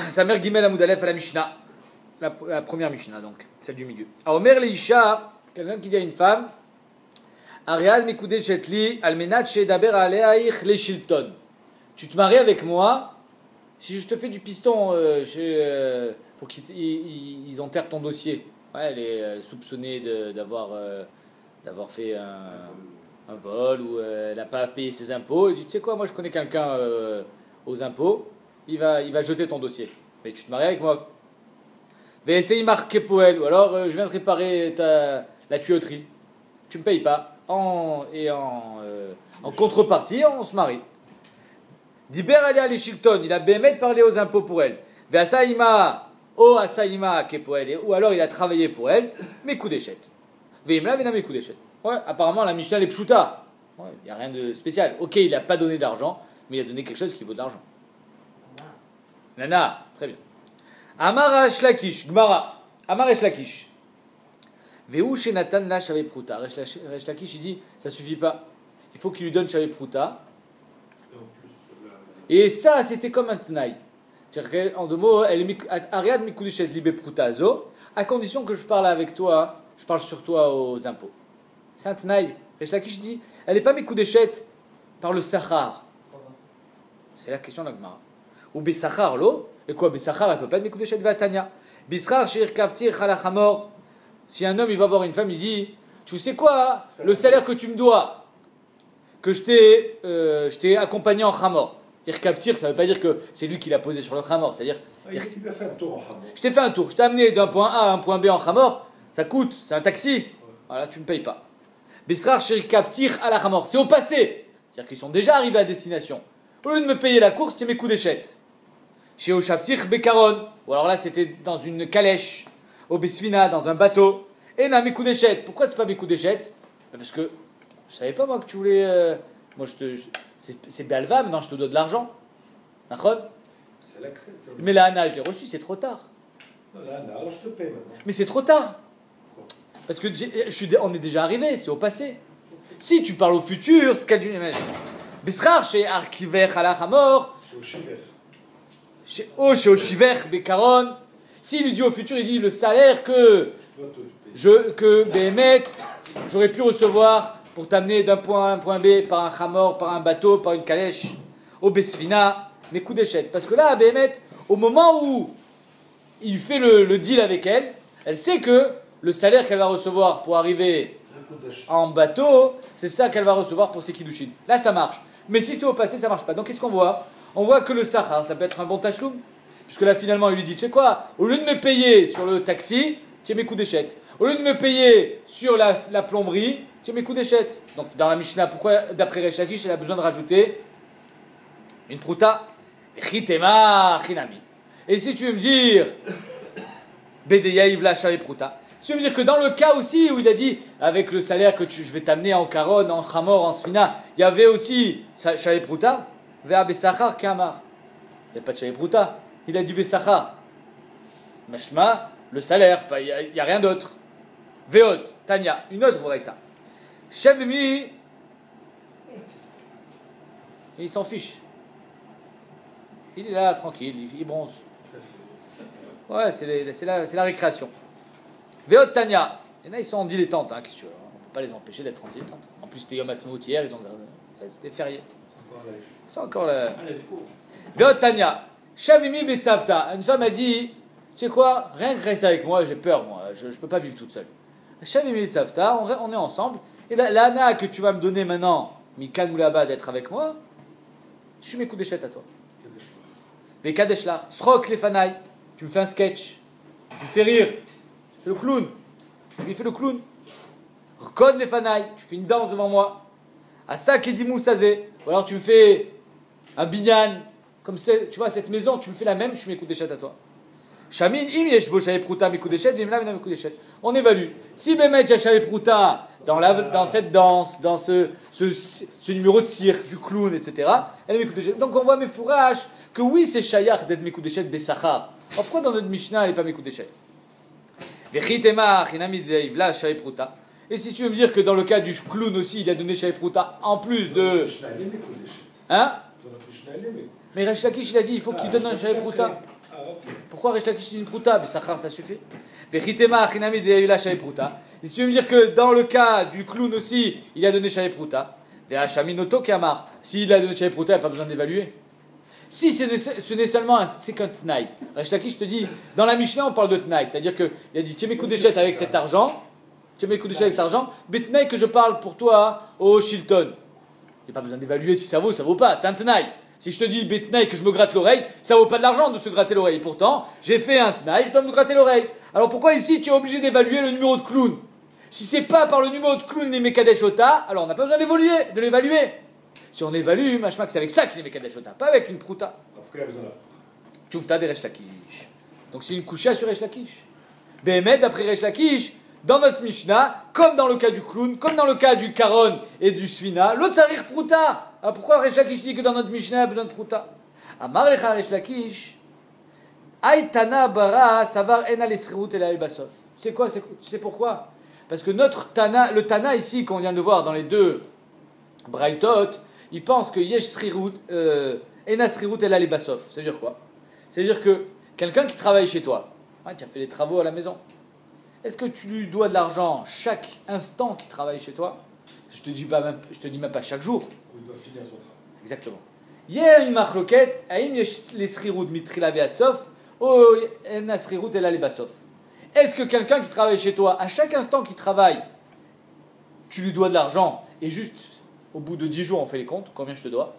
Sa mère Gimel Amoudalef à la Mishnah. La première Mishnah, donc, celle du milieu. A Omer Leisha, quelqu'un qui dit à une femme, Ariad Mikude Chetli, Almenat Shedaber Aleaich Le Shilton. Tu te maries avec moi si je te fais du piston pour qu'ils enterrent ton dossier. Ouais, elle est soupçonnée d'avoir fait un vol ou elle n'a pas payé ses impôts. Elle dit, tu sais quoi, moi je connais quelqu'un aux impôts, il va jeter ton dossier. Mais tu te maries avec moi. VSI marqué Poel, ou alors je viens de réparer la tuyauterie. Tu me payes pas. En contrepartie, on se marie. Diber alia les Shilton, il a bémet parlé aux impôts pour elle. Vesaima, o asaima kepoel, ou alors il a travaillé pour elle, mes coups d'échette. Veimla vena mes coups d'échette. Ouais, apparemment la Mishnah est pshuta. Ouais, il n'y a rien de spécial. Ok, il n'a pas donné d'argent, mais il a donné quelque chose qui vaut de l'argent. Nana, très bien. Amar Shlakish, Gmara. Amar Shlakish. Veu Shenatan la Shavé Pruta. Shlakish, il dit, ça suffit pas. Il faut qu'il lui donne Shavé Pruta. Et ça, c'était comme un tnaï. C'est-à-dire qu'en deux mots, elle est Ariad Mikudishet Libé Prutazo, à condition que je parle avec toi, je parle sur toi aux impôts. C'est un tnaï. Shlakish dit, elle n'est pas Mikudishet par le Sachar. C'est la question de la Gemara. Ou Bessachar, l'eau. Et quoi, Bessachar, elle ne peut pas être Mikudeshet Vatania. Bishrar, Shir Kaftir, Khalachamor. Si un homme, il va voir une femme, il dit, tu sais quoi, le salaire que tu me dois, que je t'ai accompagné en Chamor. Irkaftir, ça ne veut pas dire que c'est lui qui l'a posé sur le Chamor. C'est-à-dire, il a fait un tour en Chamor. Je t'ai fait un tour, je t'ai amené d'un point A à un point B en Chamor, ça coûte, c'est un taxi. Voilà, tu ne me payes pas. Bishrar, Shir Kaftir, à la Chamor. C'est au passé. C'est-à-dire qu'ils sont déjà arrivés à destination. Au lieu de me payer la course, tu mes coups d'échette. Chez Oshaftir Bekaron, ou alors là c'était dans une calèche, au Besfina, dans un bateau, et n'a mes coups d'échette. Pourquoi c'est pas mes coups d'échette? Parce que je savais pas moi que tu voulais. Moi c'est Béalva, maintenant je te dois de l'argent. D'accord? C'est l'accès. Mais la Hana, je l'ai reçu, c'est trop tard. Non, la Hana, alors je te paye maintenant. Mais c'est trop tard. Parce que on est déjà arrivé, c'est au passé. Si tu parles au futur, c'est qu'elle dit. Bishrar chez Arkiver Halachamor. Chez Oshiver. Chez Oshiver Bekaron. S'il lui dit au futur, il dit le salaire que Béhémet, j'aurais pu recevoir pour t'amener d'un point A à un point B par un Hamor, par un bateau, par une calèche, au Besfina, mes coups d'échette. Parce que là, Béhémet, au moment où il fait le deal avec elle, elle sait que le salaire qu'elle va recevoir pour arriver en bateau, c'est ça qu'elle va recevoir pour ses kiddushin. Là, ça marche. Mais si c'est au passé, ça marche pas. Donc, qu'est-ce qu'on voit? On voit que le sachar, ça peut être un bon tachloum. Puisque là, finalement, il lui dit, tu sais quoi? Au lieu de me payer sur le taxi, tiens mes coups d'échette. Au lieu de me payer sur la plomberie, tiens mes coups d'échette. Donc, dans la Mishnah, pourquoi, d'après Resh Lakish, elle a besoin de rajouter une pruta? Chitema chinami. Et si tu veux me dire, Bedeya Ivla Shavé Pruta, si tu veux me dire que dans le cas aussi où il a dit, avec le salaire que je vais t'amener en Caron, en Chamor, en Sfina, il y avait aussi Shavé Pruta, Vea Besachar Kamar. Il n'y a pas de Shavé Pruta. Il a dit Bessachar. Mashma, le salaire, il n'y a rien d'autre. Veod, Tanya, une autre Braïta. Chevmi, il s'en fiche. Il est là, tranquille, il bronze. Ouais, c'est la récréation. Veod, Tanya. Il y en a, ils sont en dilettante, hein, qu'est-ce que tu veux. On ne peut pas les empêcher d'être en dilettante. En plus, c'était Yom Ha'atzmaut hier, c'était férié. C'est encore là. Veod, Tanya. Shavimi Betsavta, une femme a dit, tu sais quoi, rien que reste avec moi, j'ai peur moi, je ne peux pas vivre toute seule. Shavimi Betsavta, on est ensemble, et l'ana que tu vas me donner maintenant, Mikan Moulaba, d'être avec moi, je suis mes coups d'échette à toi. Vekadeshlar, Srok Lefanai, tu me fais un sketch, tu me fais rire, tu fais le clown, tu lui fais le clown. Rkod Lefanai, tu fais une danse devant moi. Asak Edimou Sazé, ou alors tu me fais un binyan. Comme tu vois, cette maison, tu me fais la même, je suis mes coups d'échette à toi. Shamin, im yeshbo shavé pruta mes coups d'échette, vimla mes coups d'échette. On évalue. Si Bémet shavé pruta dans cette danse, dans ce numéro de cirque, du clown, etc., elle est mes coups d'échette. Donc on voit mes fourrages que oui, c'est shayach d'être mes coups d'échette besachar. Pourquoi dans notre Mishnah, elle n'est pas mes coups d'échette? Vechitema, chinami deivla shavé pruta. Et si tu veux me dire que dans le cas du clown aussi, il a donné shavé pruta en plus de. Hein? Mais Resh Lakish, il a dit, il faut qu'il donne un Shavé Pruta. Ah, ok. Pourquoi Resh Lakish dit une prouta? Mais Sachar, ça suffit. Vechitema achinami deayula shaye prouta. Et si tu veux me dire que dans le cas du clown aussi, il a donné shaye prouta, Vehachaminoto kamar. S'il a donné shaye prouta, il n'y a pas besoin d'évaluer. Si ce n'est seulement c'est qu'un tnaï. Resh Lakish te dit, dans la Mishnah, on parle de tnaï. C'est-à-dire qu'il a dit, tu mets coup d'échette avec cet argent, betnaï que je parle pour toi au Shilton. Il n'y a pas besoin d'évaluer si ça vaut pas. C'est un tnaï. Si je te dis betnaï que je me gratte l'oreille, ça vaut pas de l'argent de se gratter l'oreille. Pourtant, j'ai fait un tnaï, je dois me gratter l'oreille. Alors pourquoi ici tu es obligé d'évaluer le numéro de clown? Si c'est pas par le numéro de clown les Mekadesh Ota, alors on n'a pas besoin de l'évaluer. Si on l'évalue, machmak, c'est avec ça qu'il est Mekadesh Ota, pas avec une prouta. Pourquoi il y a besoin là? Tchoufta des Resh Lakish. Donc c'est une coucha sur Resh Lakish. Behemet, d'après Resh Lakish, dans notre Mishnah, comme dans le cas du clown, comme dans le cas du Karon et du Svina, l'autre sarir prouta. Alors pourquoi Resh Lakish dit que dans notre Mishnah, il y a besoin de prouta? Amar lecha Resh Lakish, Aïtana bara savar ena lesrut et la basov. C'est quoi? C'est pourquoi? Parce que le Tana ici, qu'on vient de voir dans les deux Braithot, il pense que yesh srirut, ena srirut et la basov. Ça veut dire quoi? Ça veut dire que quelqu'un qui travaille chez toi, tu as fait les travaux à la maison. Est-ce que tu lui dois de l'argent chaque instant qu'il travaille chez toi? Je te dis même pas chaque jour. Il doit finir son travail. Exactement. Il y a une marloquette, aïm les srirut mitrila beatsov, ou en srirut el alebasov. Est-ce que quelqu'un qui travaille chez toi, à chaque instant qu'il travaille, tu lui dois de l'argent, et juste au bout de 10 jours on fait les comptes, combien je te dois?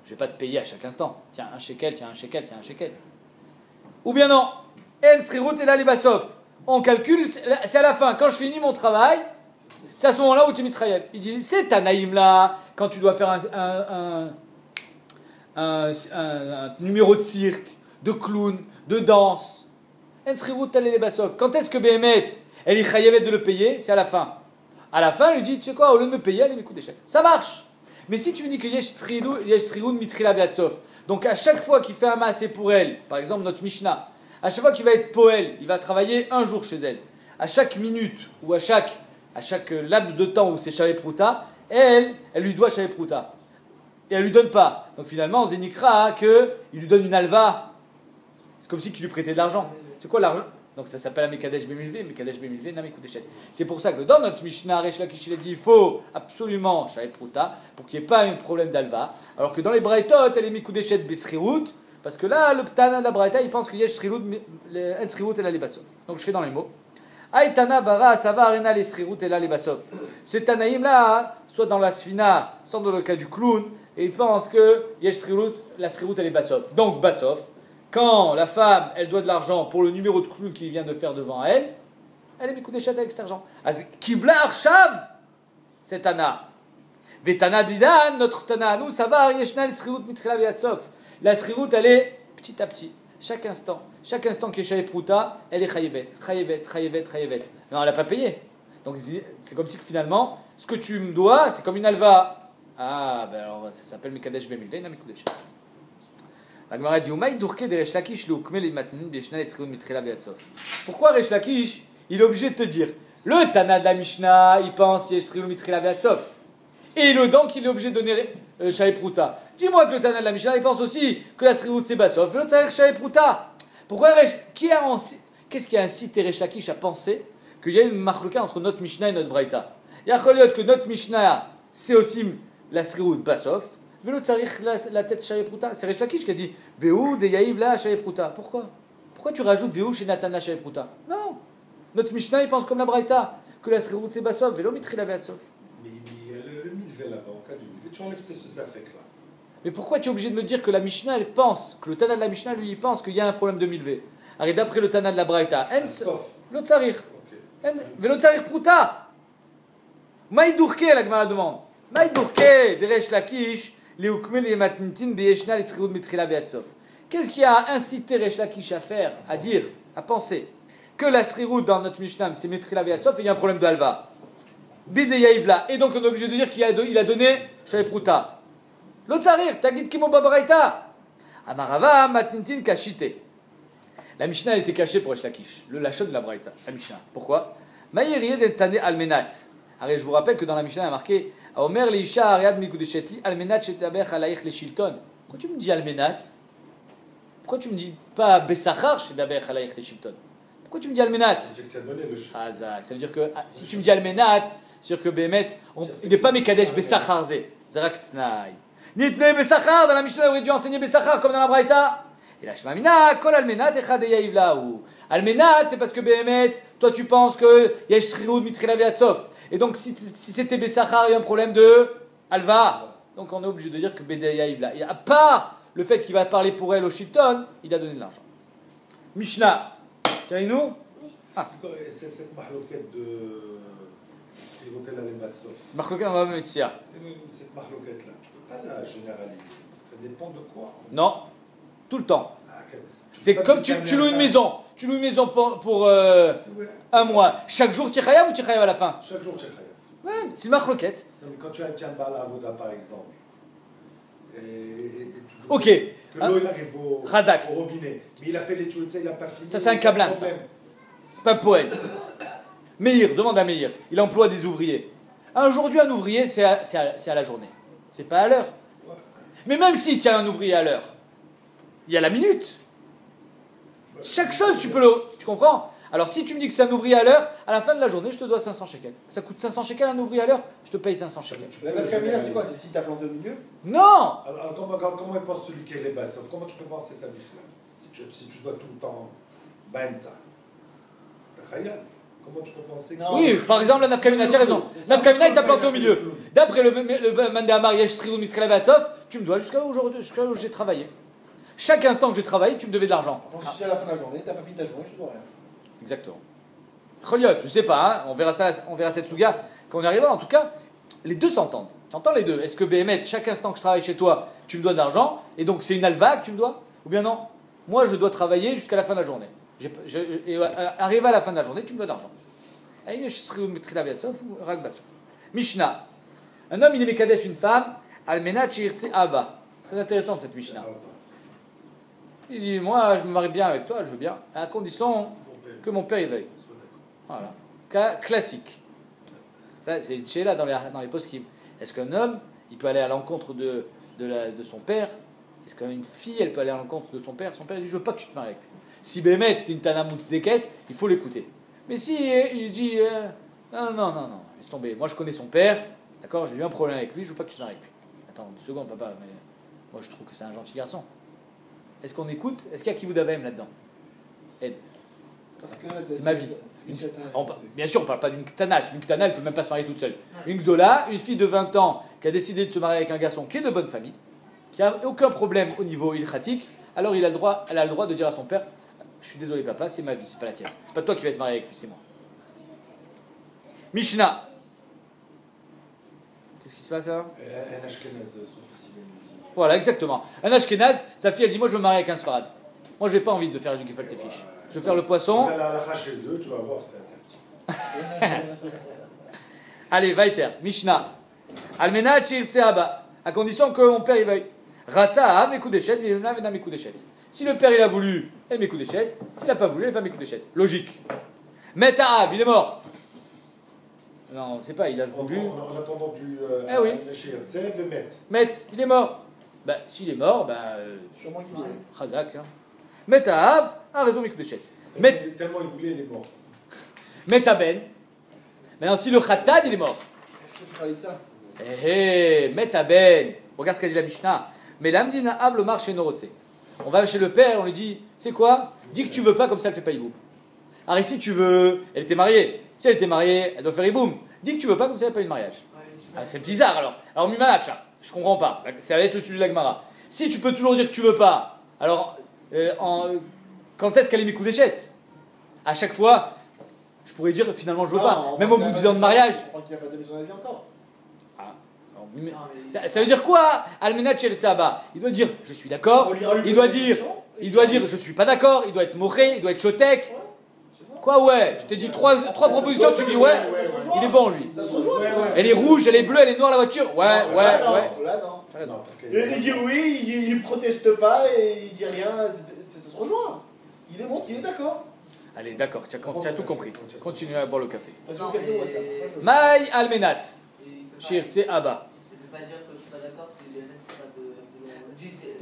Je ne vais pas te payer à chaque instant. Tiens, un shekel, tiens, un shekel, tiens, un shekel. Ou bien non, en srirut el alebasov. On calcule, c'est à la fin, quand je finis mon travail, c'est à ce moment-là où tu mitrailles. Il dit, c'est ta naïm là, quand tu dois faire un numéro de cirque, de clown, de danse. Quand est-ce que Béhémet, elle est chayavet de le payer? C'est à la fin. À la fin, elle lui dit, tu sais quoi, au lieu de me payer, allez, mes coups d'échec. Ça marche. Mais si tu me dis que yesh sriroun mitrila beatsov, donc à chaque fois qu'il fait un massé pour elle, par exemple notre Mishnah, à chaque fois qu'il va être poël, il va travailler un jour chez elle. À chaque minute ou à chaque laps de temps où c'est Shavé Prouta, elle lui doit Shavé Prouta. Et elle lui donne pas. Donc finalement, Zénikra, qu'il lui donne une alva. C'est comme si il lui prêtait de l'argent. C'est quoi l'argent? Donc ça s'appelle un Mekadesh Bemilvé, Mekadesh Bemilvé, Namekou Déchet. C'est pour ça que dans notre Mishnah, Resh Lakish il a dit il faut absolument Shavé Prouta pour qu'il n'y ait pas un problème d'alva. Alors que dans les Braithot, elle est Mekou Déchet Besrirout. Parce que là, le Ptana de la Braïta, il pense qu'il y a Srirout et la Libasov. Donc je fais dans les mots. Aïtana bara sava arena les Srirout et la Libasov. Ce Tanaïm là, soit dans la Sfina, soit dans le cas du clown, et il pense que y a la Srirout et la Libasov. Donc Basov, quand la femme, elle doit de l'argent pour le numéro de clown qu'il vient de faire devant elle, elle est Mikou Déchet avec cet argent. Kibla Arshav, c'est Tana. Vetana Didan, notre Tana, nous, ça va, Yeshna les Srirout mitrila beatsov. La srirout, elle est petit à petit, chaque instant qui est Shavé Prouta, elle est chayevet. Non, elle n'a pas payé. Donc c'est comme si que finalement, ce que tu me dois, c'est comme une alva. Ah, ben alors ça s'appelle Mekadesh Bemilvé, n'a Mekudeshet. La Gemara dit Umaï Dourke de Resh Lakish le Ukmel et Matnin Beshna et Srirout Mitrila Beatsov. Pourquoi Resh Lakish, il est obligé de te dire le Tana de la Mishnah, il pense qu'il y a Srirout Mitrila Beatsov. Et donc il est obligé de donner Shavé Prouta. Dis-moi que le Tana de la Mishnah, il pense aussi que la Srirout c'est Basov, l'autre c'est Shavé Prouta. Pourquoi qu'est-ce qui a incité Resh Lakish à penser qu'il y a une machloka entre notre Mishnah et notre Braïta? Il y a que notre Mishnah c'est aussi la Srirout Basov, mais l'autre c'est la tête Shavé Prouta. C'est Resh Lakish qui a dit Veou de Yaïv la Shavé Prouta. Pourquoi tu rajoutes Veou chez Natana Shavé Prouta? Non, notre Mishnah il pense comme la Braïta que la Srirout c'est Basov, Vélo Mitrila Beatsov. Mais il y a le milvé là-bas, en cas du milvé, tu enlèves ce zafek là. Mais pourquoi tu es obligé de me dire que la Mishnah, elle pense, que le Tana de la Mishnah, lui, il pense qu'il y a un problème de milvé? Alors, d'après le Tana de la Braïta, l'autre sarir. Mais l'autre sarir prouta. Maïdourke, la Gemara demande. Maïdourke, de Resh Lakish, les Ukmel et Matnitin, Beyeshna, les Srirout Mitrila Beatsov. Qu'est-ce qui a incité Resh Lakish à faire, à dire, à penser que la Srirout dans notre Mishnah, c'est Mitrila Beatsov et il y a un problème de halva? Bide Yaïvla. Et donc, on est obligé de dire qu'il a donné Shavé Prouta. L'autre sarir, tagit kimo babaraita. Amarava matintin kashite. La Mishnah elle était cachée pour Resh Lakish, le lachon de la Braïta, la Mishnah. Pourquoi? Maïriye d'entane almenat. Alors je vous rappelle que dans la Mishnah il y a marqué Aomer leisha ariad mikudeshetli almenat shetaber halayich le shilton. Quand tu me dis almenat, pourquoi pourquoi tu me dis pas Bessachar chez Daber Chalayich Shilton? Pourquoi tu me dis Almenat? C'est que tu as donné le chien. Ça veut dire que si tu me dis Almenat, c'est sûr que Bémet, il n'est pas Mekadesh Bessachar Zé. Zarak Tnaï. Nitne Bessachar, dans la Mishnah, il aurait dû enseigner Bessachar comme dans la Braïta. Et la Shmamina, Kol Almenat Echad Yaïv Laou. Almenat, c'est parce que Bémet, toi tu penses que Yesh Shriroud Mitrila Viatsov. Et donc si c'était Bessachar, il y a un problème de Alva. Donc on est obligé de dire que Bédé Yaïv là. Et à part le fait qu'il va parler pour elle au Shilton, il a donné de l'argent. Mishnah. Nous C'est cette mahloquette de Sfirotel Alebasov. Mahloquette, on va mettre ça. Cette mahloquette-là, tu ne peux pas la généraliser. Parce que ça dépend de quoi. Non, tout le temps. C'est comme tu loues une maison. Tu loues une maison pour un mois. Chaque jour, tu es chayav ou tu es chayav à la fin? Chaque jour, tu es chayav. Ouais, c'est une mahloquette. Non, mais quand tu as un Tiambal à Avoda, par exemple, et tu veux Ok. que l'eau il arrive au robinet, mais il a fait les tchouetsa, il n'a pas fini. Ça, c'est un kablan, ça. C'est pas un poète. Meir, demande à Meir. Il emploie des ouvriers. Aujourd'hui, un ouvrier, c'est à la journée. C'est pas à l'heure. Ouais. Mais même si tu as un ouvrier à l'heure, il y a la minute. Chaque chose, tu peux le... Tu comprends? Alors, si tu me dis que c'est un ouvrier à l'heure, à la fin de la journée, je te dois 500 shekels. Ça coûte 500 shekels un ouvrier à l'heure, je te paye 500 shekels. La nafkamina, c'est quoi? C'est si tu as planté au milieu? Non! Alors comment il pense celui qui est les bassov? Comment tu peux penser ça, Michel? Si tu dois tout le temps Banta. T'as khayab. Comment tu peux penser que... Oui, par exemple, la nafkamina, tu as raison. Nafkamina, il t'a planté au milieu. D'après le Mandéamar Yesh Sriou Mitrelevatsov, tu me dois jusqu'à où j'ai travaillé. Chaque instant que j'ai travaillé, tu me devais de l'argent. Donc si à la fin de la journée, tu n'as pas fini ta journée, je te dois rien. Exactement. Choliot, je sais pas, hein, on verra cette souga quand on y arrivera. En tout cas, les deux s'entendent. Tu entends les deux? Est-ce que Béhémet, chaque instant que je travaille chez toi, tu me dois de l'argent, et donc c'est une alva que tu me dois? Ou bien non? Moi, je dois travailler jusqu'à la fin de la journée. Et arrivé à la fin de la journée, tu me dois de l'argent. Mishnah. Un homme, il est Mekadesh une femme, Almenat Shirtse Abba. Très intéressante cette Mishnah. Il dit, moi, je me marie bien avec toi, je veux bien, à condition que mon père y veuille. Voilà. Cas classique. Ça, c'est une chéla dans les poskim. Est-ce qu'un homme, il peut aller à l'encontre de son père? Est-ce qu'une fille, elle peut aller à l'encontre de son père? Son père, il dit, je veux pas que tu te maries avec lui. Si Bémet, c'est une Tana Moutsdeket, il faut l'écouter. Mais si il dit, non, laisse tomber. Moi, je connais son père, d'accord, j'ai eu un problème avec lui, je veux pas que tu te maries avec lui. Attends, une seconde, papa, mais moi, je trouve que c'est un gentil garçon. Est-ce qu'on écoute? Est-ce qu'il y a qui vous d'avem là-dedans? C'est ma vie. Bien sûr, on ne parle pas d'une ktana. Une ktana, elle ne peut même pas se marier toute seule. Une gdola, une fille de 20 ans qui a décidé de se marier avec un garçon qui est de bonne famille, qui n'a aucun problème au niveau ilchatique, alors elle a le droit de dire à son père, je suis désolé papa, c'est ma vie, c'est pas la tienne. C'est pas toi qui vas être marié avec lui, c'est moi. Mishnah. Qu'est-ce qui se passe là? Un Ashkenaz, voilà, exactement. Un Ashkenaz, sa fille, elle dit, moi je veux me marier avec un Sfarad. Moi je n'ai pas envie de faire du gefilte fish. Je veux faire le poisson. La chez eux, tu vas voir, c'est interdit. Allez, Vaiter, Mishnah. Almenat Shirtse Abba. À condition que mon père y veuille. Ratza mes coups d'échette, Vimna Vena mes coups d'échette. Si le père il a voulu, elle mes coups d'échette. S'il n'a pas voulu, elle pas mes coups d'échette. Logique. Metaab, il est mort. Non, c'est pas, il a voulu. En attendant du. Eh oui. Met, il est mort. Bah, s'il est mort, bah. Sûrement qu'il voulait. Chazak. Hein. Metaab a raison, mes coups d'échette. Tellement il voulait, il est mort. Metaben. Maintenant, si le Khatad, il est mort. Est-ce qu'il faut parler de ça? Metaben. Regarde ce qu'a dit la Mishnah. Mais l'amdina av le marché norotse. On va chez le père, on lui dit, c'est quoi? Dis que tu veux pas, comme ça elle fait pas iboum. Alors ici tu veux, elle était mariée. Si elle était mariée, elle doit faire iboum. Dis que tu veux pas, comme ça elle n'a pas eu de mariage. Ah, c'est bizarre alors. Alors Mimalafcha, je comprends pas. Ça va être le sujet de la Gemara. Si tu peux toujours dire que tu veux pas, alors quand est-ce qu'elle est mes coups d'échette? À chaque fois, je pourrais dire finalement je veux pas. Même au bout de 10 ans de mariage. Je crois qu'il n'a pas donné son avis encore. Ça veut dire quoi? Almenat Shirtsaba. Il doit dire je suis d'accord. Il doit dire je suis pas d'accord. Il doit être moché. Il doit être chotek. Quoi ouais? Je t'ai dit trois propositions. Tu dis ouais. Il est bon lui. Ça se rejoint. Elle est rouge, elle est bleue, elle est noire la voiture. Ouais. Là non. T'as raison. Il dit oui, il proteste pas et il dit rien. Ça se rejoint. Il est bon, il est d'accord. Allez d'accord. Tu as tout compris. Continue à boire le café. Maï Almenat Shirtsaba. Pas dire que je suis pas d'accord, c'est pas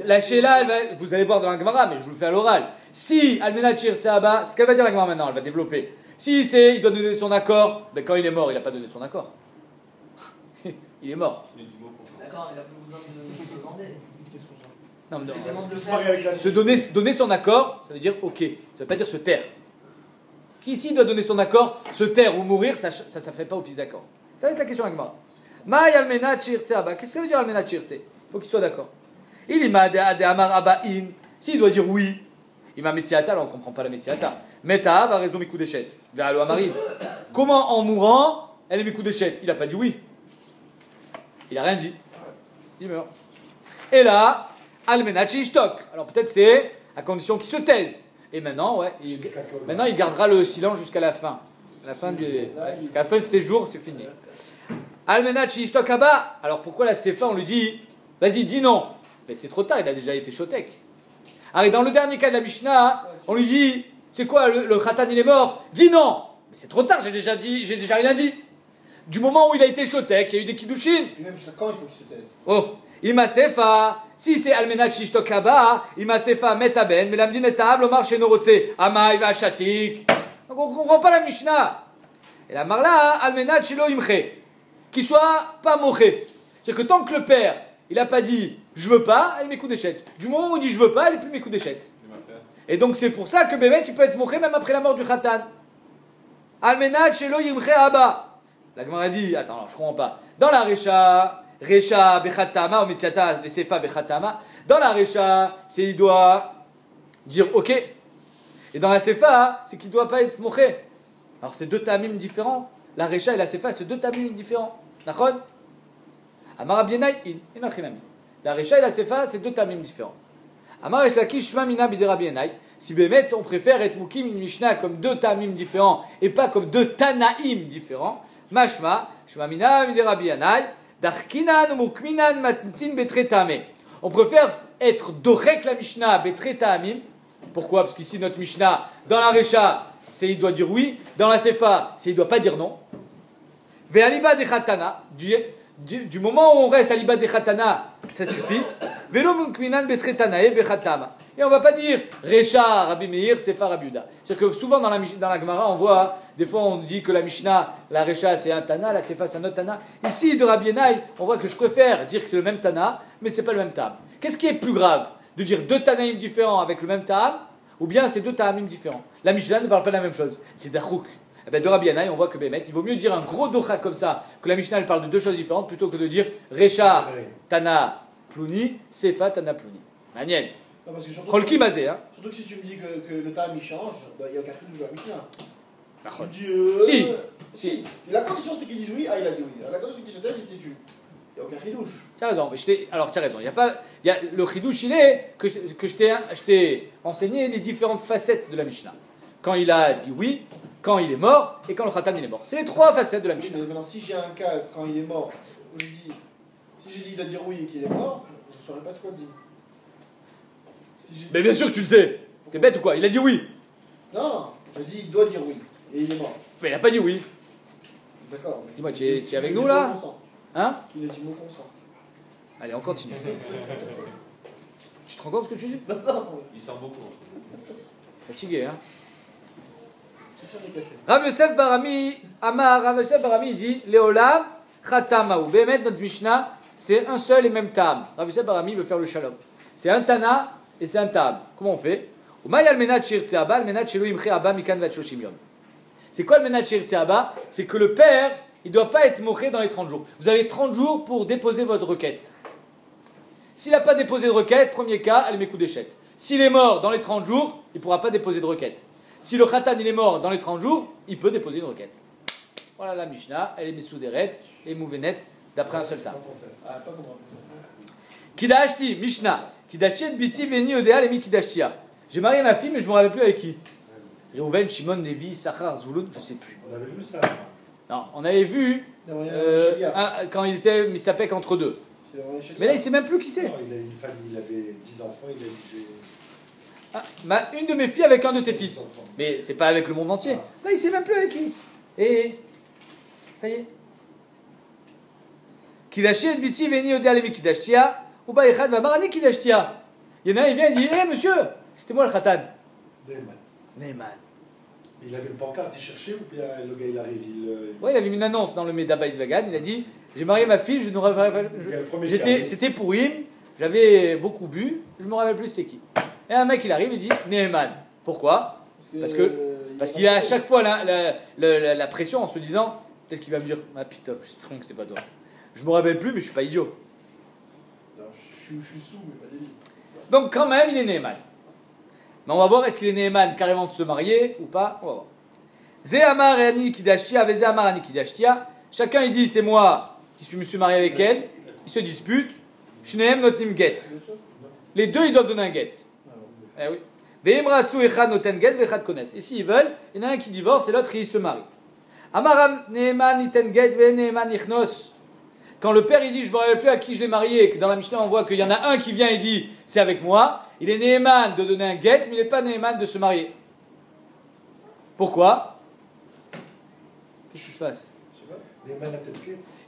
de. La Sheila, vous allez voir dans la Gemara, mais je vous le fais à l'oral. Si Almenat Shirtsa Abba, ce qu'elle va dire la Gemara maintenant, elle va développer. Si c'est, il doit donner son accord, ben quand il est mort, il n'a pas donné son accord. Il est mort. D'accord, il a plus besoin de demander. Non, mais non. Il demande de Se faire. marier avec la Se donner son accord, ça veut dire ok. Ça ne veut pas dire se taire. Qui ici doit donner son accord, se taire ou mourir, ça ne fait pas office d'accord. Ça va être la question avec Gemara. Maï Almenat Shirtsa Abba. Qu'est-ce que ça veut dire Almenat Shirtsa? Il faut qu'il soit d'accord. Il m'a de Amar Abba in. S'il doit dire oui, il m'a Metziata, alors on ne comprend pas la Metziata. Meta va raison Mikou Deshet. Vers le Amari. Comment en mourant, elle est Mikou Deshet? Il n'a pas dit oui. Il n'a rien dit. Il meurt. Et là, Almenat Shishtok. Alors peut-être c'est à condition qu'il se taise. Et maintenant, ouais, maintenant il gardera le silence jusqu'à la fin. À la fin de ses jours, c'est fini. Almenat Shishtok Abba. Alors pourquoi la Sefa, on lui dit, vas-y, dis non. Mais c'est trop tard, il a déjà été shotek. Alors dans le dernier cas de la Mishnah, on lui dit, c'est quoi, le Khatan il est mort? Dis non. Mais c'est trop tard, j'ai déjà rien dit. Du moment où il a été shotek, il y a eu des kiddushin. Et même jusqu'à quand il faut qu'il se taise? Oh, Ima Sefa, si c'est Almenat Shishtok Abba, Ima Sefa Metaben, Melamdin et Ta'ab, Lomar Shenorotse, Amaï Vachatik. Donc on ne comprend pas la Mishnah. Et la Marla, Almenat Shilo Imche, qu'il soit pas moché. C'est-à-dire que tant que le père, il n'a pas dit je veux pas, elle met coup d'échette. Du moment où il dit je veux pas, elle n'est plus mes coups d'échette. Et donc c'est pour ça que Bémet, il peut être moché même après la mort du Khatan. Almenat Shelo Yimche Abba. La Gemara dit, attends, alors, je comprends pas. Dans la Recha Bechatama, ou Metziata Vesefa Bechatama, dans la Recha, c'est il doit dire ok. Et dans la Sefa, c'est qu'il ne doit pas être moché. Alors c'est deux tamim différents. La Recha et la Sefa, c'est deux tamim différents. D'accord? Amar Abienai, la Recha et la Sefa, c'est deux tamim différents. Amar Eshlaki, Shma Mina Bidera Bienai. Si Bémet, on préfère être Mukim une Mishnah comme deux tamim différents et pas comme deux tanaïm différents. Mashma, Shma Mina Bidera Bienai, Darkinan Mukminan Matnitin Betre Tameh. On préfère être Dorek la Mishnah Betre Tamim. Pourquoi? Parce qu'ici, notre Mishnah, dans la Recha, c'est il doit dire oui. Dans la Sefa, c'est il doit pas dire non. Ve'aliba de Khatana. Du moment où on reste à l'Iba de Khatana, ça suffit. Velo Mukminan Betretanae Bechatama. Et on ne va pas dire Recha Rabbi Meir, Sefa Rabbi Yuda. C'est-à-dire que souvent dans la Gemara, on voit, des fois on dit que la Mishnah, la Recha c'est un Tana, la Sefa c'est un autre Tana. Ici, de Rabbi Yenai, on voit que je préfère dire que c'est le même Tana, mais ce n'est pas le même Tam. Qu'est-ce qui est plus grave? De dire deux Tanaïm différents avec le même Tam, ou bien c'est deux Tamim différents? La Mishnah ne parle pas de la même chose. C'est Dachouk. Eh bien, de Rabbi Yenai, on voit que Bémet, il vaut mieux dire un gros docha comme ça, que la Mishnah elle parle de deux choses différentes, plutôt que de dire Recha Tana Plouni, Sefa Tana Plouni. Maniel. Cholki Mazé, hein. Surtout que si tu me dis que le time il change, il n'y a aucun chidouche de la Mishnah. Tu me dis Si. La condition c'était qu'ils disent oui, il a dit oui. La condition qu'ils se taisent, c'est tu. Il n'y a aucun chidouche. Tu as raison, mais alors tu as raison. Le chidouche, il est que je t'ai enseigné les différentes facettes de la Mishnah. Quand il a dit oui, quand il est mort et quand le Khatan il est mort. C'est les trois facettes de la Mishnah. Mais maintenant, si j'ai un cas quand il est mort, où je dis, si j'ai dit il doit dire oui et qu'il est mort, je ne saurais pas ce qu'on dit. Mais bien sûr que tu le sais. T'es bête ou quoi? Il a dit oui. Non, je dis il doit dire oui et il est mort. Mais il n'a pas dit oui. D'accord. Dis-moi, tu es avec nous là? Hein? Il a dit mon consent. Allez, on continue. Tu te rends compte ce que tu dis? Non. Il sent beaucoup. Fatigué, hein? Rav Yosef Barami, Rav Yosef Barami, il dit Léolam, Khatamaou. Bémet, notre Mishnah, c'est un seul et même Tam. Rav Yosef Barami veut faire le shalom. C'est un Tana et c'est un Tam. Comment on fait? C'est quoi le Menat Shirtseaba? C'est que le père, il ne doit pas être moché dans les 30 jours. Vous avez 30 jours pour déposer votre requête. S'il n'a pas déposé de requête, premier cas, elle met coup d'échette. S'il est mort dans les 30 jours, il ne pourra pas déposer de requête. Si le Khatan il est mort dans les 30 jours, il peut déposer une requête. Voilà la Mishnah, elle est Messouderet et Mouvenet d'après un seul temps. Kidashti, Mishnah. Kidashti et Biti Veni Odéal et Mi Kidashtia. J'ai marié ma fille, mais je ne me rappelle plus avec qui. Reuven, Shimon, Lévi, Sachar, Zvouloun, je ne sais plus. On avait vu ça. Non, on avait vu quand il était Mistapek entre deux. Mais là, il ne sait même plus qui c'est. Non, il a une famille, il avait 10 enfants, il a dit. Une de mes filles avec un de tes fils. Mais c'est pas avec le monde entier. Là, il sait même plus avec qui. Et ça y est. Kidashi et Biti veni odea lemi kidashtia. Ou ba echad va marani kidashtia. Il y en a un, il vient et dit, hé monsieur, c'était moi le khatan. Neyman. Neyman. Il avait une pancarte, il cherchait ou bien le gars il arrive, Ouais, il avait mis une annonce dans le Medabaï de Vagan, il a dit, j'ai marié ma fille, je ne me rappelle pas. C'était pour Im, j'avais beaucoup bu, je me rappelle plus c'était qui. Et un mec il arrive, il dit, Neyman. Pourquoi? Parce qu'il a à chaque fois la pression en se disant, peut-être qu'il va me dire, ah putain, je sais trop que c'était pas toi. Je me rappelle plus, mais je suis pas idiot. Je suis sous, mais vas-y. Donc quand même, il est Neyman. Mais on va voir, est-ce qu'il est Neyman carrément de se marier ou pas? On va voir. Zéhamar et Ani Kidashtia, avec Zéhamar Ani Kidashtia. Chacun il dit, c'est moi qui me suis marié avec elle. Ils se disputent. Shnehem notim get. Les deux, ils doivent donner un get. Eh oui. Veimratsu echad noten get, vechad kones. Et s'ils veulent, il y en a un qui divorce et l'autre il se marie. Amaram Neheman iten get, ve Neheman ichnos. Quand le père il dit je ne me rappelle plus à qui je l'ai marié, et que dans la Mishnah on voit qu'il y en a un qui vient et dit c'est avec moi, il est Neheman de donner un get, mais il n'est pas Neheman de se marier. Pourquoi? Qu'est-ce qui se passe?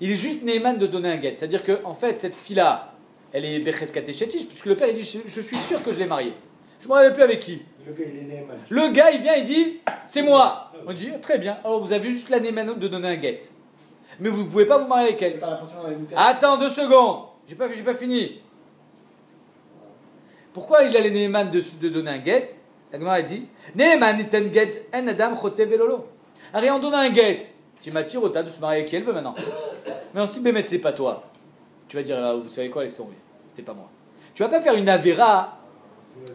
Il est juste Neheman de donner un get. C'est-à-dire que en fait cette fille-là, elle est Becheskat Shetish, puisque le père il dit je suis sûr que je l'ai mariée. Je ne me rappelle plus avec qui. Le gars il est Neheman. Le gars il vient et dit c'est moi. On dit très bien, alors vous avez juste la Neheman de donner un get. Mais vous ne pouvez pas vous marier avec elle. Attends 2 secondes. J'ai pas fini. Pourquoi il a les Neheman de donner un get? La Gemara a dit Neheman iten get en adam chote velolo. Allez, on donne un get. Tu m'attires au tas de se marier avec qui elle veut maintenant. Mais si Bémet c'est pas toi, tu vas dire là, vous savez quoi, laisse tomber. C'était pas moi. Tu vas pas faire une avéra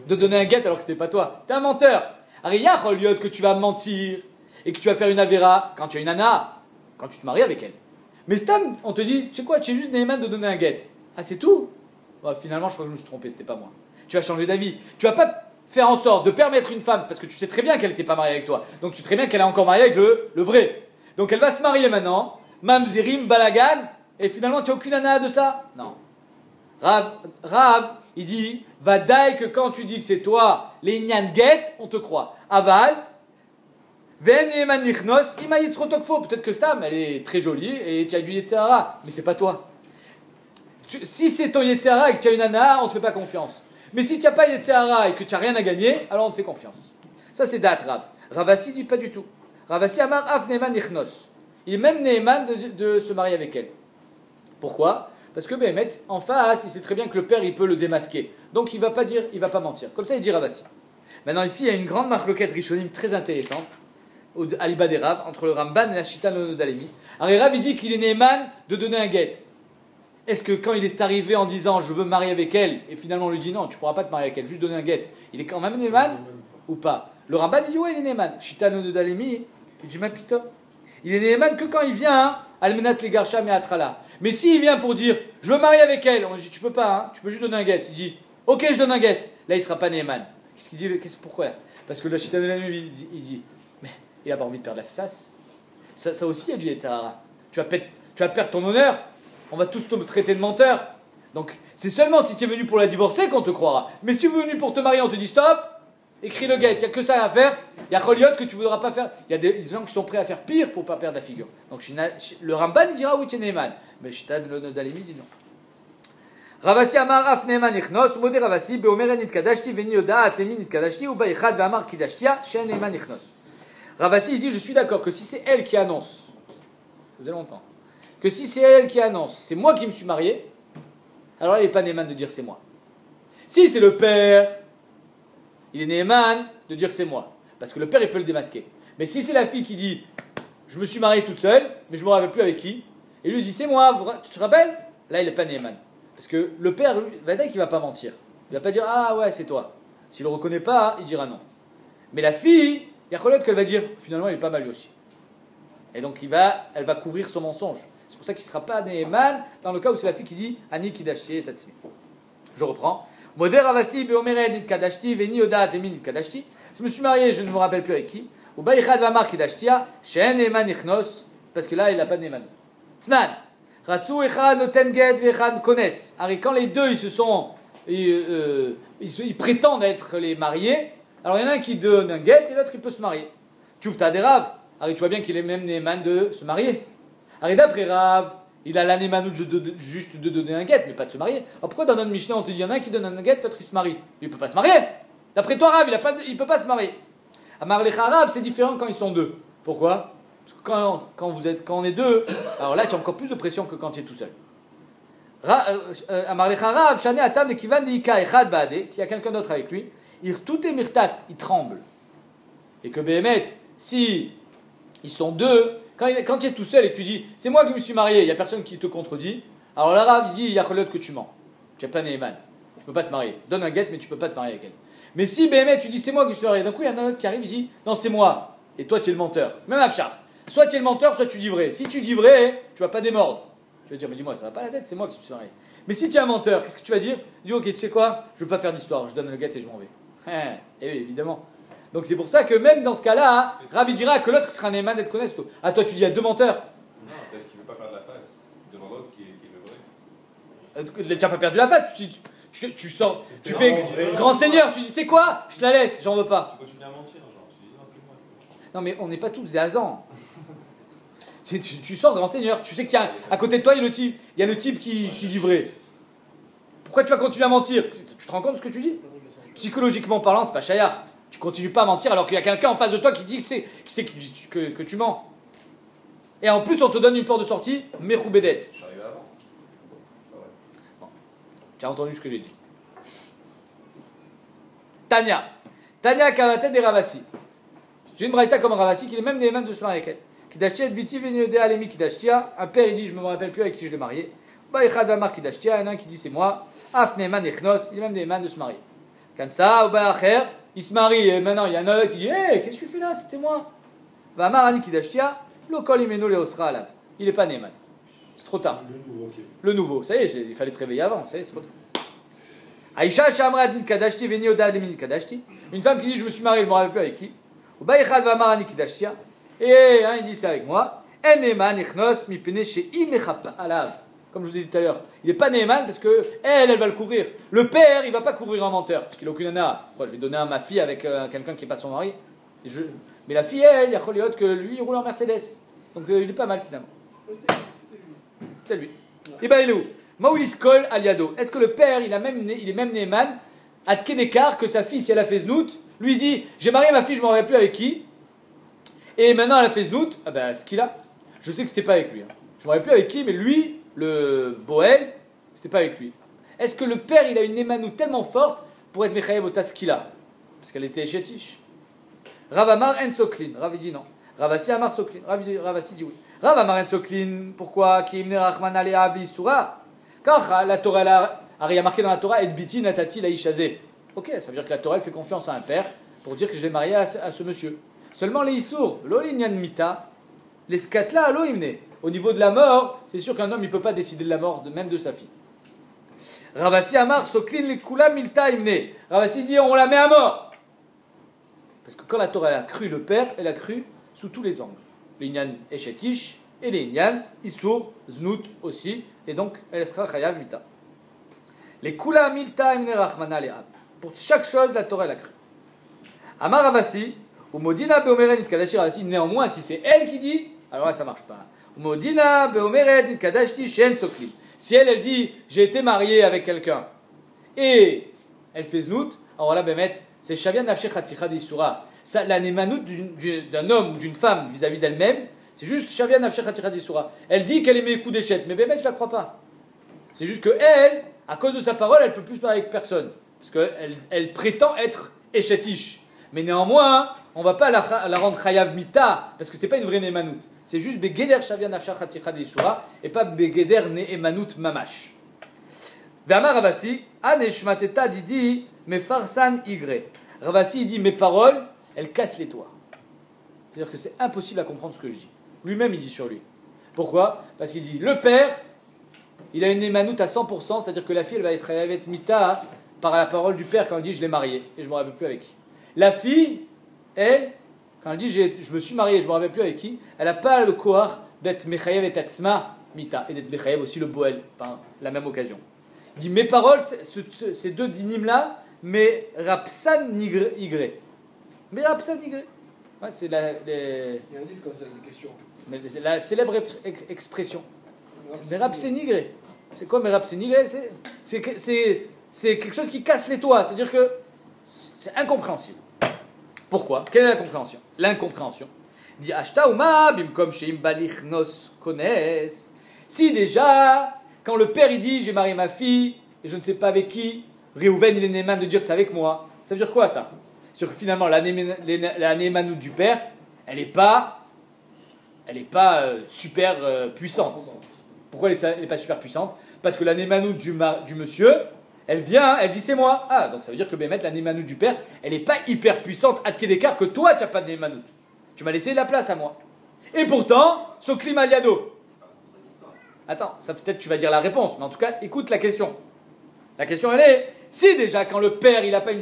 de donner un get alors que c'était pas toi. T'es un menteur. Allez, y'a que tu vas mentir et que tu vas faire une avéra quand tu as une nana. Quand tu te maries avec elle. Mais Stam, on te dit, tu sais quoi, tu es juste Neheman de donner un get. Ah, c'est tout? Bah, finalement, je crois que je me suis trompé, c'était pas moi. Tu vas changer d'avis. Tu vas pas faire en sorte de permettre une femme, parce que tu sais très bien qu'elle n'était pas mariée avec toi. Donc tu sais très bien qu'elle est encore mariée avec le vrai. Donc elle va se marier maintenant, Mamzerim, Balagan, et finalement tu n'as aucune nana de ça? Non. Rav, il dit, va daille que quand tu dis que c'est toi, les Nyan get, on te croit. Aval, peut-être que Stam, elle est très jolie et tu as du Yetzirah, mais c'est pas toi. Si c'est ton Yetzirah et que tu as une nana, on ne te fait pas confiance. Mais si tu n'as pas Yetzirah et que tu n'as rien à gagner, alors on te fait confiance. Ça c'est Dat Rav. Ravasi dit pas du tout. Ravasi Amar Af Neheman Ichnos. Il est même Neheman de se marier avec elle. Pourquoi? Parce que Béhémet, en face, il sait très bien que le père il peut le démasquer. Donc il va pas dire, il va pas mentir. Comme ça il dit Ravasi. Maintenant ici il y a une grande marloquette rishonim très intéressante. À l'Iba des Rav, entre le Ramban et la Shita Nodalemi. Alors Rav il dit qu'il est Neheman de donner un get. Est-ce que quand il est arrivé en disant je veux me marier avec elle, et finalement on lui dit non, tu ne pourras pas te marier avec elle, juste donner un get, il est quand même Neheman ou pas? Le Ramban il dit ouais, il est Neheman. Shita Nodalemi, il dit ma pita. Il est Neheman que quand il vient, Almenat les Garsham et Atrala. Mais s'il vient pour dire je veux me marier avec elle, on lui dit tu peux pas, hein, tu peux juste donner un get. Il dit ok, je donne un get. Là il ne sera pas Neheman. Qu'est-ce qu'il dit? Pourquoi? Parce que la Shita Nodalemi il dit il n'a pas envie de perdre la face. Ça aussi, il y a du Yetzirah. Tu vas perdre ton honneur. On va tous te traiter de menteur. Donc, c'est seulement si tu es venu pour la divorcer qu'on te croira. Mais si tu es venu pour te marier, on te dit stop, écris le get. Il n'y a que ça à faire. Il y a Choliot que tu ne voudras pas faire. Il y a des gens qui sont prêts à faire pire pour ne pas perdre la figure. Donc, le Ramban, il dira oui, tu es Neheman. Mais le Shita Nodalemi dit non. Ravasi Amar Af Neheman Ichnos, Mode Ravasi, Beomer Nit Kadashti, Veni Odaat Lemi Nit Kadashti, Uba Echad Vamar Kidashtia, Shen Neheman Ichnos. Ravasi il dit je suis d'accord que si c'est elle qui annonce, ça faisait longtemps, que si c'est elle qui annonce, c'est moi qui me suis marié, alors là il n'est pas Neheman de dire c'est moi. Si c'est le père, il est Neheman de dire c'est moi, parce que le père il peut le démasquer. Mais si c'est la fille qui dit je me suis marié toute seule, mais je ne me rappelle plus avec qui, et lui dit c'est moi, tu te rappelles? Là il n'est pas Neheman. Parce que le père, va dire qu'il ne va pas mentir. Il ne va pas dire ah ouais c'est toi. S'il ne le reconnaît pas, il dira non. Mais la fille, il y a Choliot qu'elle va dire, finalement, il est pas mal lui aussi. Et donc, elle va couvrir son mensonge. C'est pour ça qu'il ne sera pas Neheman dans le cas où c'est la fille qui dit Ani Kidashti et Tatsmi. Je reprends. Moder Ravasi Beomere Nit Kadashti Veni Odat Emi Nit Kadashti. Je me suis marié, je ne me rappelle plus avec qui. Ou Baïchad Vamar Kidashtia, Shen Neheman Ichnos, parce que là, il n'a pas de Neheman. Fnan. Ratsu Echad Noten Get Vechad Kones. Quand les deux, ils prétendent être les mariés, alors il y en a un qui donne un get et l'autre il peut se marier. Tu ouvres ta des Rav. Alors tu vois bien qu'il est même Neheman de se marier. Alors d'après Rav, Il a l'anémanout juste de donner un guet, mais pas de se marier. Alors pourquoi dans notre Mishnah on te dit il y en a un qui donne un guet, l'autre il se marie? Il ne peut pas se marier. D'après toi, Rav, il ne peut pas se marier. Amar lecha Rav, c'est différent quand ils sont deux. Pourquoi? Parce que quand on est deux, alors là tu as encore plus de pression que quand tu es tout seul. Amar lecha Rav, shane atam de kivan de ika echad baade, qui a quelqu'un d'autre avec lui, tout est mirtat, il tremble. Et que Béhémet, si ils sont deux, quand tu es tout seul et que tu dis c'est moi qui me suis marié, il n'y a personne qui te contredit, alors là Rav il dit il y a que tu mens. Tu n'es pas Néhéman, tu ne peux pas te marier. Donne un guet mais tu ne peux pas te marier avec elle. Mais si Béhémet tu dis c'est moi qui me suis marié, d'un coup il y en a un autre qui arrive, il dit non c'est moi, et toi tu es le menteur. Même Afshar, soit tu es le menteur, soit tu dis vrai. Si tu dis vrai, tu ne vas pas démordre. Tu vas dire mais dis-moi ça va pas la tête, c'est moi qui me suis marié. Mais si tu es un menteur, qu'est-ce que tu vas dire? Dis ok tu sais quoi, je ne veux pas faire d'histoire, je donne le guet et je m'en vais. Et oui évidemment. Donc c'est pour ça que même dans ce cas-là, Ravi dira que l'autre sera un Néhéman d'être connaisse. Ah toi tu dis il y a deux menteurs. Non, peut-être qu'il ne veut pas perdre la face devant l'autre qui est le vrai. Tu n'as pas perdu la face, tu sors, tu fais grand seigneur, tu dis c'est quoi? Je te la laisse, j'en veux pas. Tu continues à mentir, genre, tu dis non c'est moi, c'est moi. Non mais on n'est pas tous des hasans. tu sors grand seigneur, tu sais qu'il y a à côté de toi il y a le type qui dit vrai. Pourquoi tu vas continuer à mentir? Tu te rends compte de ce que tu dis? Psychologiquement parlant, c'est pas chayar. Tu continues pas à mentir alors qu'il y a quelqu'un en face de toi qui dit que tu mens. Et en plus, on te donne une porte de sortie, Mechoubedet. Je suis arrivé avant. Bon. Tu as entendu ce que j'ai dit. Tania Kavatet des Ravasi. J'ai une braïta comme Ravasi qui est même Néhéman de se marier avec elle. Kidashtia et Biti Venyodea Alemi Kidashtia. Un père il dit je me rappelle plus avec qui je l'ai marié. Baïchad Vamar Kidashtia. Un qui dit c'est moi. Af Néhéman Echnos. Il est même Néhéman de se marier. Kansa ou Baacher. Il se marie et maintenant il y en a un qui dit hey, qu'est-ce que tu fais là? C'était moi. Vamar Ani Kidashtia. Lokol Imeno Leosra Alav. Il n'est pas Néhéman. C'est trop tard. Le nouveau. Ça y est, il fallait te réveiller avant. Ça y est, c'est trop tard. Aïcha Shamrad Kadashti Venioda Demin Kadashti. Une femme qui dit je me suis marié, je ne me rappelle plus avec qui. Ou Baïchad Vamar Ani Kidashtia. Et il dit c'est avec moi. En Néhéman Ichnos Mipene She Imechapa Alav. Comme je vous ai dit tout à l'heure, il n'est pas Néhéman parce que elle va le couvrir. Le père, il ne va pas couvrir un menteur parce qu'il n'a aucune nana. Quoi, je vais donner à ma fille avec quelqu'un qui n'est pas son mari. Mais la fille, elle, il y a Choliot que lui, il roule en Mercedes. Donc il est pas mal finalement. C'était lui. Et ben il est où? Maouliskol aliado. Est-ce que le père, il est même Néhéman, à Tkénékar, que sa fille, si elle a fait znout, lui dit j'ai marié ma fille, je ne m'en rappelle plus avec qui. Et maintenant elle a fait znout, ah ben ce qu'il a. Je sais que c'était pas avec lui. Hein. Je ne m'en rappelle plus avec qui, mais lui. Le Boel, c'était pas avec lui. Est-ce que le père, il a une émanou tellement forte pour être Mechayev au Taskila? Parce qu'elle était chétiche. Rav Amar en Soklin. Rav dit non. Ravasi Amar Soklin. Ravasi dit oui. Rav Amar en Soklin. Pourquoi? Ki imne Rachman alea v'isura. Car la Torah, il y a marqué dans la Torah, et biti natati la ishazé. Ok, ça veut dire que la Torah, elle fait confiance à un père pour dire que je l'ai marié à ce monsieur. Seulement les issour, lo inyan mita, les skatla lo imne. Au niveau de la mort, c'est sûr qu'un homme ne peut pas décider de la mort même de sa fille. Ravasi Amar Soklin le kula milta imne. Ravasi dit on la met à mort. Parce que quand la Torah elle a cru le père, elle a cru sous tous les angles. L'inyan eshetish et l'inyan isur znout aussi. Et donc elle sera chayav mita. Les kula milta imne rachmana le'ab. Pour chaque chose, la Torah elle a cru. Amar Ravasi ou modina beomeren itkadashi Ravasi. Néanmoins, si c'est elle qui dit, alors là ça marche pas. Modina beomeret kadashti shen soklim. Si elle dit j'ai été mariée avec quelqu'un et elle fait znout, alors là bemet c'est shavian nafshech haticha d'isura. La némanout d'un homme ou d'une femme vis-à-vis d'elle-même, c'est juste shavian nafshech haticha d'isura. Elle dit qu'elle aimait les coups d'échette, mais bemet je la crois pas. C'est juste que elle, à cause de sa parole, elle peut plus parler avec personne parce qu'elle prétend être échetiche. Mais néanmoins, on ne va pas la rendre chayav mita parce que c'est pas une vraie némanout. C'est juste begeder shavian nafshach haticha d'isura et pas begeder némanout mamash. Ve'amar Ravasi, aneshmateta didi mefarsan igre. Ravasi dit mes paroles, elles cassent les toits. C'est-à-dire que c'est impossible à comprendre ce que je dis. Lui-même il dit sur lui. Pourquoi? Parce qu'il dit le père, il a une némanout à 100%, c'est-à-dire que la fille elle va être mita par la parole du père quand il dit je l'ai mariée et je ne me rappelle plus avec qui. La fille, elle, quand elle dit je me suis marié, je ne me rappelle plus avec qui, elle n'a pas le koar d'être mechayev et tatsma mita et d'être mechayev aussi le boel par la même occasion. Il dit mes paroles, ces deux dynimes là, mais rapsan igre. Mais rapsan igre. Ouais, c'est Il y a un livre comme ça, des questions. la célèbre expression. Merab c'est nigré. C'est quoi Merab c'est nigré? C'est quelque chose qui casse les toits. C'est-à-dire que c'est incompréhensible. Pourquoi? Quelle est la compréhension? L'incompréhension. Il dit Ashta Uma bimkom sheim balichnos kones. Si déjà, quand le père il dit j'ai marié ma fille et je ne sais pas avec qui, Réhouven il est néman de dire c'est avec moi. Ça veut dire quoi ça? C'est-à-dire que finalement la némanout du père, elle n'est pas super puissante. Pourquoi elle n'est pas super puissante? Parce que la némanout du monsieur, elle vient, elle dit c'est moi. Ah, donc ça veut dire que Bémet, la némanout du père, elle n'est pas hyper puissante à d'écart que toi tu n'as pas de némanout. Tu m'as laissé de la place à moi. Et pourtant, Soklim Aliado. Attends, ça peut-être tu vas dire la réponse, mais en tout cas, écoute la question. La question elle est, si déjà quand le père il n'a pas une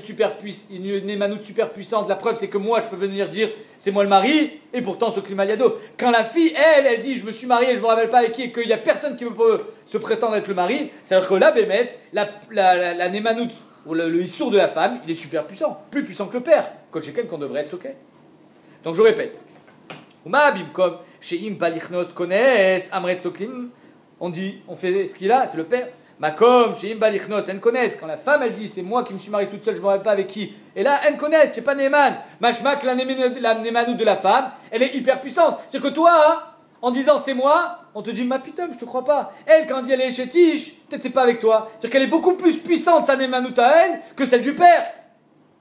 némanout super puissante, la preuve c'est que moi je peux venir dire c'est moi le mari, et pourtant Soklim Aliado. Quand la fille, elle dit je me suis mariée, je ne me rappelle pas avec qui, et qu'il n'y a personne qui peut se prétendre être le mari, c'est-à-dire que là, Bémet, la némanout, ou le issour de la femme, il est super puissant, plus puissant que le père, qu'on devrait être soqué. Donc je répète. On dit, on fait ce qu'il a, c'est le père. Makom, sheim balichnos, en connaissent. Quand la femme elle dit, c'est moi qui me suis mariée toute seule, je ne me rappelle pas avec qui. Et là, en connaissent, tu n'es pas Néman. Mashmak, la Némanout de la femme, elle est hyper puissante. C'est que toi, hein, en disant c'est moi, on te dit, ma putain, je te crois pas. Elle, quand elle dit elle est chez Tish, peut-être c'est pas avec toi. C'est-à-dire qu'elle est beaucoup plus puissante, sa Némanout à elle, que celle du père.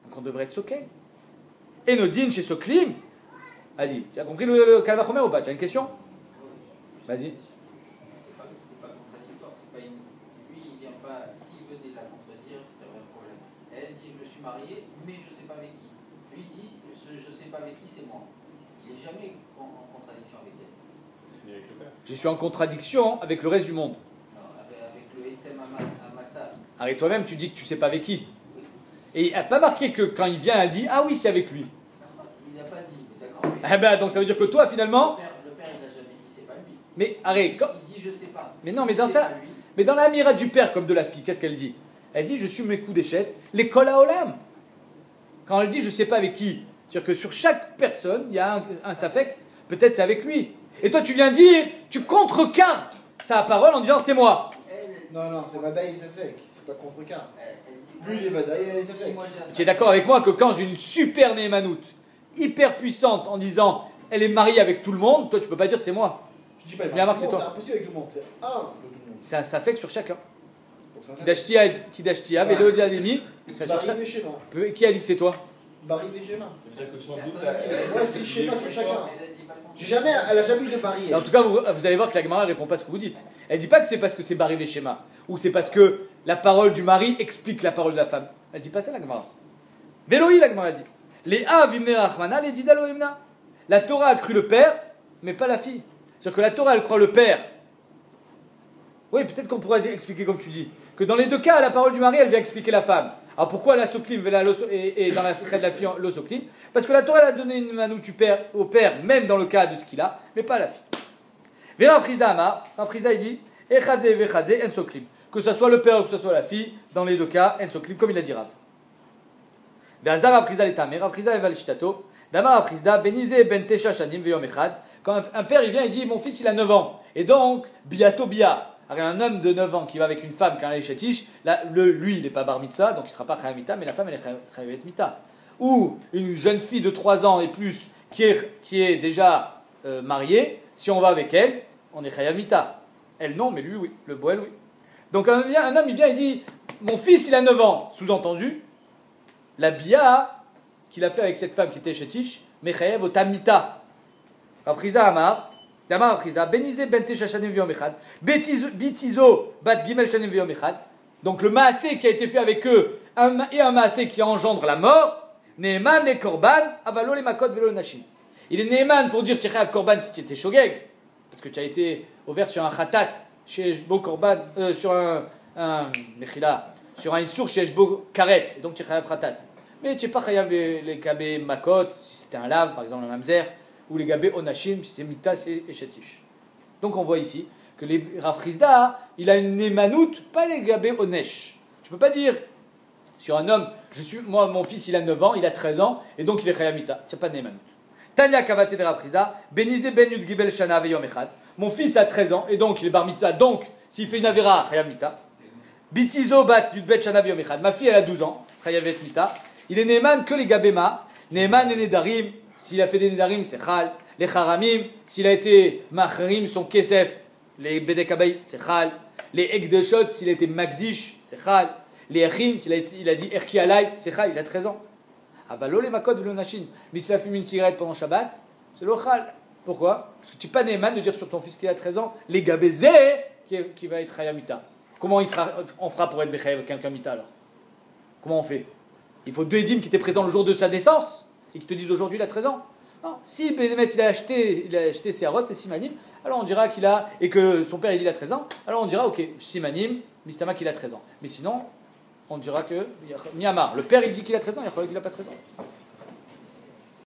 Donc on devrait être soqué. Et Nodine chez Soklim. Vas-y, tu as compris le Kalvachomer ou pas? Tu as une question? Vas-y. C'est pas contradictoire, c'est pas une... Lui, il vient pas... S'il venait la contredire, il y aurait un problème. Elle dit, je me suis mariée, mais je sais pas avec qui. Lui dit, je sais pas avec qui, c'est moi. Il est jamais en contradiction avec elle. Je suis en contradiction avec le reste du monde. Non, avec le Etzem Amatzah. Arrête toi-même, tu dis que tu sais pas avec qui. Et elle n'a pas marqué que quand il vient, elle dit, ah oui, c'est avec lui. Il n'a pas dit, d'accord. Eh ben, donc ça veut dire que toi, finalement... Le père il n'a jamais dit, c'est pas lui. Mais arrête, quand... Il dit, je sais pas. Mais non, mais dans ça... Mais dans la mira du père comme de la fille, qu'est-ce qu'elle dit? Elle dit, je suis mes coups d'échette, l'école à Olam. Quand elle dit, je sais pas avec qui, c'est-à-dire que sur chaque personne, il y a un safek, peut-être c'est avec lui. Et toi, tu viens dire, tu contrecarres sa parole en disant, c'est moi. Non, c'est Vadaï et Safek, c'est pas contre-cas. Lui, il est Vadaï et Safek. Tu es d'accord avec moi que quand j'ai une super némanout, hyper puissante, en disant, elle est mariée avec tout le monde, toi, tu peux pas dire, c'est moi. Je dis pas, Mais remarque, c'est toi. C'est impossible avec tout le monde, c'est un de tout le monde. C'est un safek sur chacun. Donc, Qui d'Ashtia, Vélo Diadémi, c'est sur ça. Qui a dit que c'est toi? Barry et Shema. Ça veut dire que son doute Moi, je dis Shema sur chacun. Elle a jamais eu de Barry. En tout cas, vous allez voir que la Gemara ne répond pas à ce que vous dites. Elle ne dit pas que c'est parce que c'est Barry et Shema, ou c'est parce que la parole du mari explique la parole de la femme. Elle ne dit pas ça, la Gemara. Véloï, la Gemara dit. Les A vimne rachmana, les didalo imna. La Torah a cru le père, mais pas la fille. C'est-à-dire que la Torah, elle croit le père. Oui, peut-être qu'on pourrait expliquer comme tu dis. Que dans les deux cas, la parole du mari, elle vient expliquer la femme. Alors pourquoi la soklim et dans le cas de la fille, l'osoklim? Parce que la Torah, elle a donné une manou au père, même dans le cas de ce qu'il a, mais pas à la fille. Vera Frisda Amar, Frisda il dit, Echadze vechadze en soklim. Que ce soit le père ou que ce soit la fille, dans les deux cas, en soklim, comme il a dit Rav. Ve'azdar Rav Frisda l'etame, Rav Frisda eval shitato, Damar Rav Frisda, benize ben tesha shanim veyom echad. Quand un père il vient, il dit, mon fils il a 9 ans. Et donc, biato bia. Alors, un homme de 9 ans qui va avec une femme quand elle est chétiche, là, lui, il n'est pas bar mitzvah, donc il ne sera pas chayav mita, mais la femme, elle est chayav mita. Ou une jeune fille de 3 ans et plus qui est déjà mariée, si on va avec elle, on est chayav mita. Elle, non, mais lui, oui. Le boel, oui. Donc, un homme, il vient et dit, mon fils, il a 9 ans. Sous-entendu, la bia qu'il a fait avec cette femme qui était chétiche, mais chayav otamita. Après Amar, Damar Aprizda, Benize bente shashanim v'yom echad, bitizo bat gimel shanim v'yom echad. Donc le maasé qui a été fait avec eux, et un maasé qui engendre la mort, Neeman et korban, avalo les makot velo nashim. Il est Neeman pour dire tchechav korban si tu étais shogeg, parce que tu as été ouvert sur un khatat, chez Eshbo korban, sur un mechila, sur un issour chez Eshbo karet, et donc tchechav khatat. Mais tu n'es pas chayav les kabé makot, si c'était un lave, par exemple un mamzer, ou les gabés onashim, c'est mitas et chatish. Donc on voit ici que les Rav Frisda, il a une némanout, pas les gabés onesh. Tu peux pas dire sur un homme, moi mon fils il a 9 ans, il a 13 ans, et donc il est chayamita. Tu n'as pas de némanout. Tanya kavate de Rav Frisda, benize ben yud gibel shana veyom echad. mon fils a 13 ans, et donc il est bar mitzvah, donc s'il fait une avera, chayav mita. Bitizo bat yudbet shana v'yom echad. Ma fille, elle a 12 ans, chayavet mita. Il est neman que les gabema, neman et nedarim. S'il a fait des nedarim, c'est chal. Les charamim, s'il a été machrim, son kesef, les bedekabay, c'est chal. Les ekdeshot, s'il a été magdish, c'est chal. Les echim, il a dit erki alay, c'est chal, il a 13 ans. Avalo les makot le nashin. Mais s'il a fumé une cigarette pendant Shabbat, c'est le chal. Pourquoi? Parce que tu n'es pas neman de dire sur ton fils qui a 13 ans, les gabezé, qui va être chayamita. Comment on fera pour être béchaï avec quelqu'un mita alors? Comment on fait? Il faut 2 édimes qui étaient présents le jour de sa naissance et qui te disent aujourd'hui il a 13 ans. Non. Si Bénémet il a acheté ses harotes, les simanim, alors on dira qu'il a, et que son père il dit il a 13 ans, alors on dira ok, simanim, mistama qu'il a 13 ans. Mais sinon, on dira que, Miyamar, le père il dit qu'il a 13 ans, il a qu'il n'a pas 13 ans.